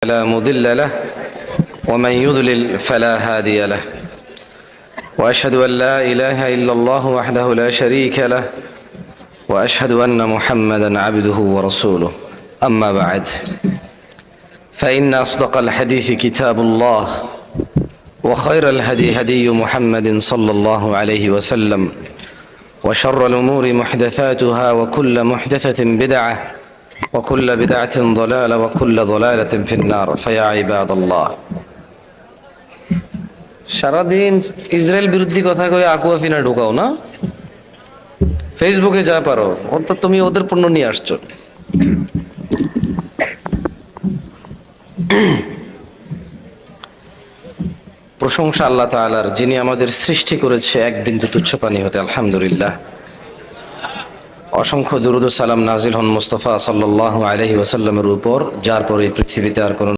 فلا مضل له ومن يضلل فلا هادي له وأشهد أن لا إله إلا الله وحده لا شريك له وأشهد أن محمدا عبده ورسوله أما بعد فإن أصدق الحديث كتاب الله وخير الهدي هدي محمد صلى الله عليه وسلم وشر الأمور محدثاتها وكل محدثة بدعة وكل بدعة ضلالة وكل ضلالة في النار فيا عباد الله সারাদিন ইসরায়েল বিরোধী কথা কয়ে আকুয়াফিনা ঢুকাও না, ফেসবুকে যা পারো অর্থাৎ তুমি ওদের পণ্য নিয়ে আসছো। প্রশংসা আল্লাহ তাআলার, যিনি আমাদের সৃষ্টি করেছে একদিন তুচ্ছ প্রাণী হতে, আলহামদুলিল্লাহ। অসংখ্য দুরূদ ও সালাম নাজিল হন মুস্তাফা সাল্লাল্লাহু আলাইহি ওয়াসাল্লামের উপর, যার পরে পৃথিবীতে আর কোনো